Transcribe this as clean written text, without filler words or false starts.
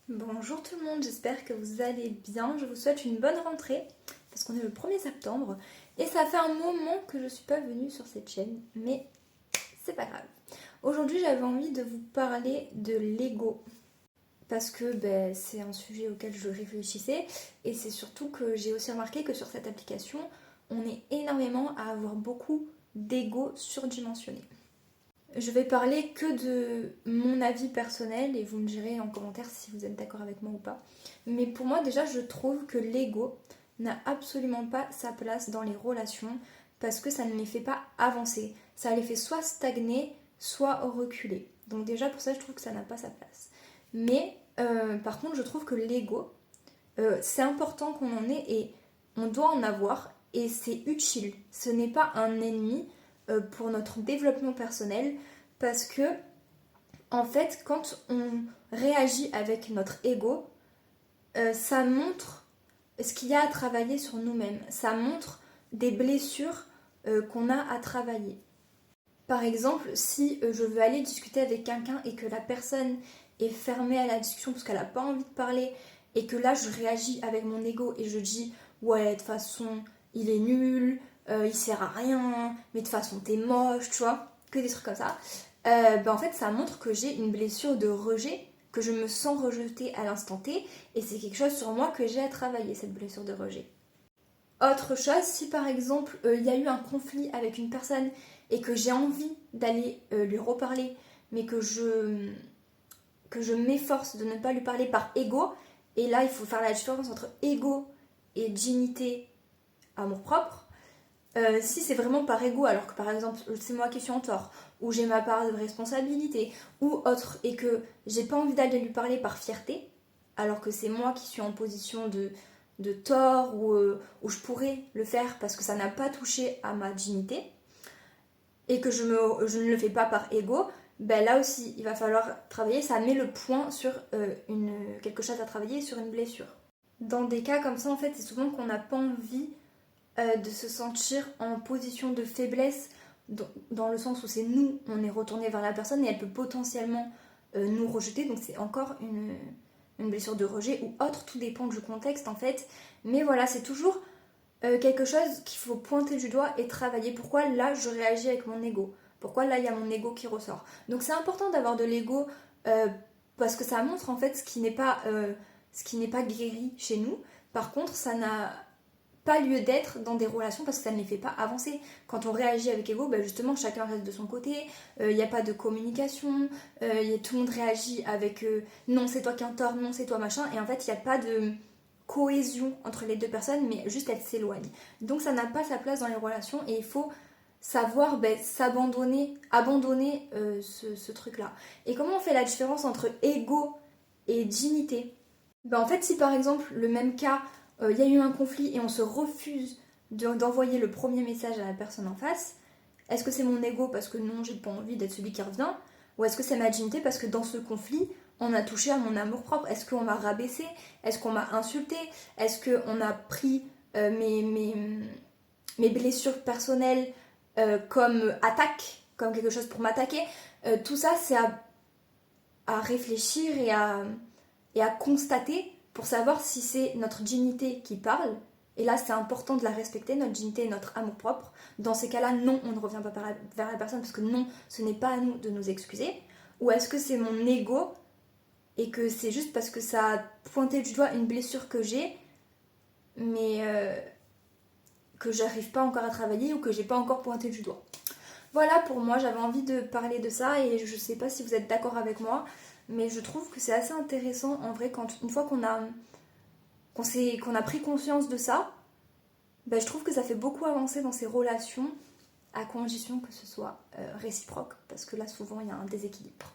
Bonjour tout le monde, j'espère que vous allez bien. Je vous souhaite une bonne rentrée parce qu'on est le 1er septembre et ça fait un moment que je ne suis pas venue sur cette chaîne, mais c'est pas grave. Aujourd'hui, j'avais envie de vous parler de l'ego parce que c'est un sujet auquel je réfléchissais et c'est surtout que j'ai aussi remarqué que sur cette application, on est énormément à avoir beaucoup d'ego surdimensionné. Je vais parler que de mon avis personnel et vous me direz en commentaire si vous êtes d'accord avec moi ou pas. Mais pour moi déjà je trouve que l'ego n'a absolument pas sa place dans les relations parce que ça ne les fait pas avancer. Ça les fait soit stagner, soit reculer. Donc déjà pour ça je trouve que ça n'a pas sa place. Mais par contre je trouve que l'ego, c'est important qu'on en ait et on doit en avoir et c'est utile. Ce n'est pas un ennemi pour notre développement personnel parce que en fait quand on réagit avec notre ego, ça montre ce qu'il y a à travailler sur nous-mêmes, ça montre des blessures qu'on a à travailler. Par exemple, si je veux aller discuter avec quelqu'un et que la personne est fermée à la discussion parce qu'elle n'a pas envie de parler et que là je réagis avec mon ego et je dis ouais de toute façon il est nul, il sert à rien, mais de toute façon t'es moche, tu vois, que des trucs comme ça, en fait ça montre que j'ai une blessure de rejet, que je me sens rejetée à l'instant T et c'est quelque chose sur moi que j'ai à travailler, cette blessure de rejet. Autre chose, si par exemple il y a eu un conflit avec une personne et que j'ai envie d'aller lui reparler, mais que je m'efforce de ne pas lui parler par ego, et là il faut faire la différence entre ego et dignité, amour propre. Si c'est vraiment par ego, alors que par exemple c'est moi qui suis en tort, ou j'ai ma part de responsabilité, ou autre, et que j'ai pas envie d'aller lui parler par fierté, alors que c'est moi qui suis en position de tort, ou je pourrais le faire parce que ça n'a pas touché à ma dignité, et que je ne le fais pas par ego, là aussi il va falloir travailler, ça met le point sur quelque chose à travailler, sur une blessure. Dans des cas comme ça, en fait, c'est souvent qu'on n'a pas envie de se sentir en position de faiblesse, dans le sens où c'est nous, on est retourné vers la personne et elle peut potentiellement nous rejeter, donc c'est encore une blessure de rejet ou autre, tout dépend du contexte en fait. Mais voilà, c'est toujours quelque chose qu'il faut pointer du doigt et travailler. Pourquoi là je réagis avec mon ego? Pourquoi là il y a mon ego qui ressort? Donc c'est important d'avoir de l'ego parce que ça montre en fait ce qui n'est pas guéri chez nous. Par contre, ça n'a pas lieu d'être dans des relations parce que ça ne les fait pas avancer. Quand on réagit avec ego, justement chacun reste de son côté, il n'y a pas de communication, tout le monde réagit avec non c'est toi qui as tort, non c'est toi machin, et en fait il n'y a pas de cohésion entre les deux personnes, mais juste elles s'éloignent. Donc ça n'a pas sa place dans les relations et il faut savoir abandonner ce truc-là. Et comment on fait la différence entre ego et dignité? En fait, si par exemple, le même cas, il y a eu un conflit et on se refuse d'envoyer le premier message à la personne en face, est-ce que c'est mon ego parce que non, j'ai pas envie d'être celui qui revient? Ou est-ce que c'est ma dignité parce que dans ce conflit, on a touché à mon amour propre? Est-ce qu'on m'a rabaissé? Est-ce qu'on m'a insulté? Est-ce qu'on a pris mes blessures personnelles comme attaque, comme quelque chose pour m'attaquer? Tout ça, c'est à réfléchir et à constater pour savoir si c'est notre dignité qui parle. Et là, c'est important de la respecter, notre dignité et notre amour-propre. Dans ces cas-là, non, on ne revient pas vers la personne parce que non, ce n'est pas à nous de nous excuser. Ou est-ce que c'est mon ego et que c'est juste parce que ça a pointé du doigt une blessure que j'ai, mais que j'arrive pas encore à travailler ou que j'ai pas encore pointé du doigt. Voilà, pour moi, j'avais envie de parler de ça et je sais pas si vous êtes d'accord avec moi, mais je trouve que c'est assez intéressant en vrai quand une fois qu'on a pris conscience de ça, je trouve que ça fait beaucoup avancer dans ces relations à condition que ce soit réciproque parce que là souvent il y a un déséquilibre.